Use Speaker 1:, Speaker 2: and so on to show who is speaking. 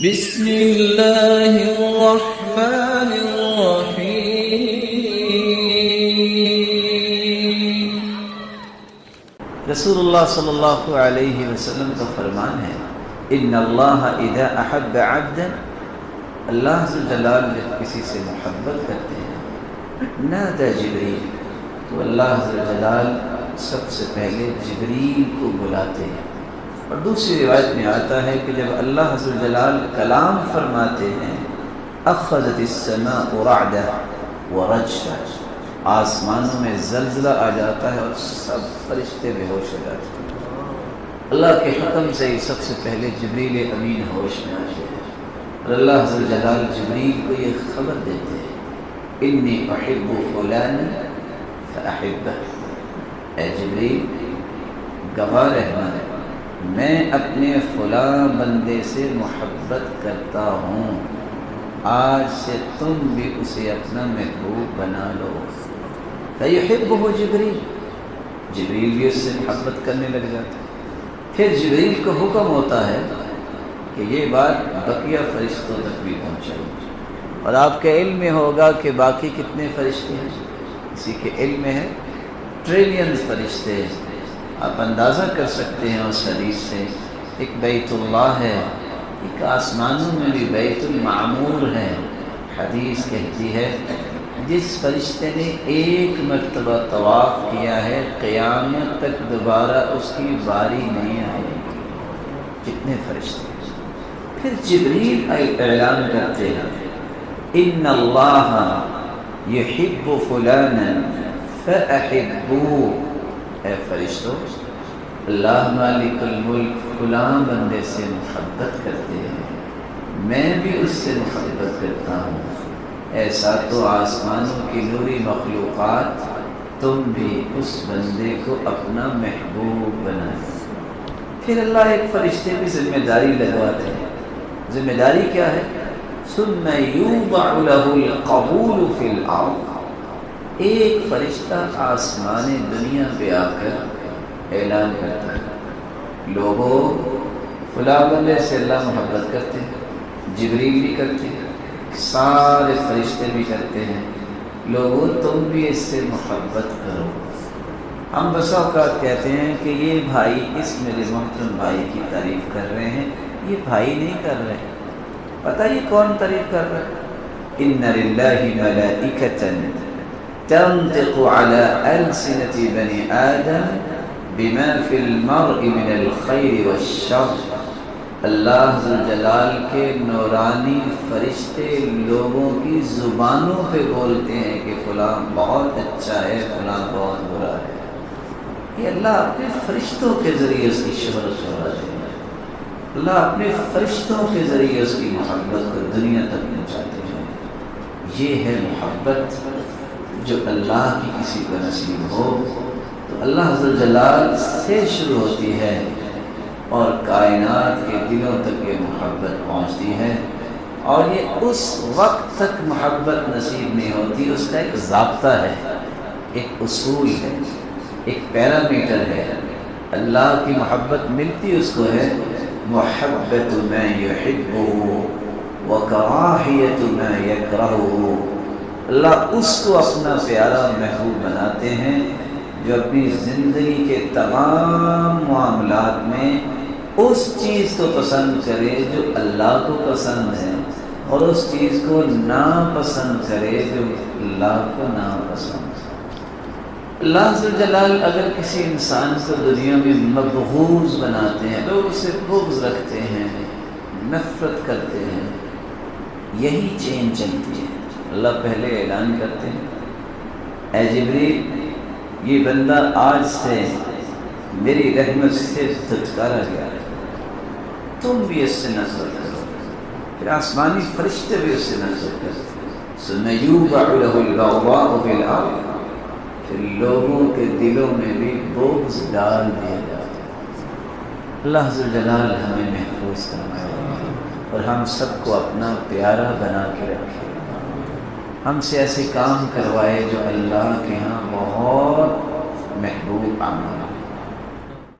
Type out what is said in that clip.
Speaker 1: بسم اللہ الرحمن الرحیم۔
Speaker 2: رسول اللہ صلی اللہ علیہ وسلم کا فرمان ہے، ان اللہ اذا احب عبدا، اللہ ذو جلال جب کسی سے محبت کرتے ہیں، نادى جبریل، تو اللہ ذو جلال سب سے پہلے جبریل کو بلاتے ہیں۔ اور دوسری روایت میں آتا ہے کہ جب اللہ ذو جلال کلام فرماتے ہیں، اخذت السماء رعدا ورجفا، آسمانوں میں زلزلہ آ جاتا ہے اور سب فرشتے بے ہوش ہو جاتے ہیں۔ اللہ کے حکم سے ہی سب سے پہلے جبریل امین ہوش میں آتے ہیں، اور اللہ ذو جلال جبریل کو یہ خبر دیتے ہیں، انی احب فلانا فاحبہ، اے جبریل گواہ رہنا، میں اپنے فلاں بندے سے محبت کرتا ہوں، آج سے تم بھی اسے اپنا محبوب بنا لو۔ فیحبہ جبریل، جبریل بھی اس سے محبت کرنے لگ جاتا ہے۔ پھر جبریل کو حکم ہوتا ہے کہ یہ بات بقیہ فرشتوں تک بھی پہنچائی، اور آپ کے علم میں ہوگا کہ باقی کتنے فرشتے ہیں، کسی کے علم میں ہے ٹریلین فرشتے، آپ اندازہ کر سکتے ہیں اس حدیث سے۔ ایک بیت اللہ ہے، ایک آسمانوں میں بھی بیت المعمور ہے۔ حدیث کہتی ہے جس فرشتے نے ایک مرتبہ طواف کیا ہے، قیامت تک دوبارہ اس کی باری نہیں آئے گی۔ کتنے فرشتے! پھر جبریل اعلان کرتے ہیں، ان اللہ یحب فلانا فاحبوہ، اے فرشتوں، اللہ مالک الملک فلاں بندے سے محبت کرتے ہیں، میں بھی اس سے محبت کرتا ہوں، اے ساتوں آسمانوں کی نوری مخلوقات، تم بھی اس بندے کو اپنا محبوب بنائیں۔ پھر اللہ ایک فرشتے کی ذمہ داری لگواتے ہیں۔ ذمہ داری کیا ہے؟ ثم یوضع له القبول فی الارض، ایک فرشتہ آسمان دنیا پہ آ کر اعلان کرتا ہے، لوگوں فلاں بندے سے اللہ محبت کرتے ہیں، جبریل بھی کرتے ہیں، سارے فرشتے بھی کرتے ہیں، لوگوں تم بھی اس سے محبت کرو۔ ہم بسا اوقات کہتے ہیں کہ یہ بھائی اس میرے محترم بھائی کی تعریف کر رہے ہیں، یہ بھائی نہیں کر رہے، پتہ یہ کون تعریف کر رہا ہے؟ ان للہ ملائکۃ تنطق على ألسنة بني آدم بما في المرء من الخير والشر، اللہ ذو جلال کے نورانی فرشتے لوگوں کی زبانوں پہ بولتے ہیں کہ فلاں بہت اچھا ہے، فلاں بہت برا ہے۔ یہ اللہ اپنے فرشتوں کے ذریعے اس کی شہرت کرواتے ہیں، اللہ اپنے فرشتوں کے ذریعے اس کی محبت کو دنیا تک پہنچاتے ہیں۔ یہ ہے محبت جو اللہ کی کسی کو نصیب ہو تو اللہ ذو جلال سے شروع ہوتی ہے اور کائنات کے دلوں تک یہ محبت پہنچتی ہے، اور یہ اس وقت تک محبت نصیب نہیں ہوتی، اس کا ایک ضابطہ ہے، ایک اصول ہے، ایک پیرامیٹر ہے۔ اللہ کی محبت ملتی اس کو ہے محبت ما یحبہ وکراہیت ما یکرہہ، اللہ اس کو اپنا پیارا محبوب بناتے ہیں جو اپنی زندگی کے تمام معاملات میں اس چیز کو پسند کرے جو اللہ کو پسند ہے، اور اس چیز کو ناپسند کرے جو اللہ کو ناپسند ہے۔ اللہ ذو جلال اگر کسی انسان کو دنیا میں مبغوض بناتے ہیں، لوگ اسے بغض رکھتے ہیں، نفرت کرتے ہیں، یہی چین چلتی ہے۔ اللہ پہلے اعلان کرتے ہیں، اے جبریل یہ بندہ آج سے میری رحمت سے دھتکارا گیا ہے، تم بھی اس سے نفرت کرو۔ پھر آسمانی فرشتے بھی اس سے نفرت کرتے ہیں، ثم یوضع له البغضاء فی الارض، پھر لوگوں کے دلوں میں بھی بغض ڈال دیا جاتا ہے۔ اللہ ذو جلال ہمیں محفوظ فرمائے اور ہم سب کو اپنا پیارا بنا کے رکھے، ہم سے ایسے کام کروائے جو اللہ کے ہاں بہت محبوب عمل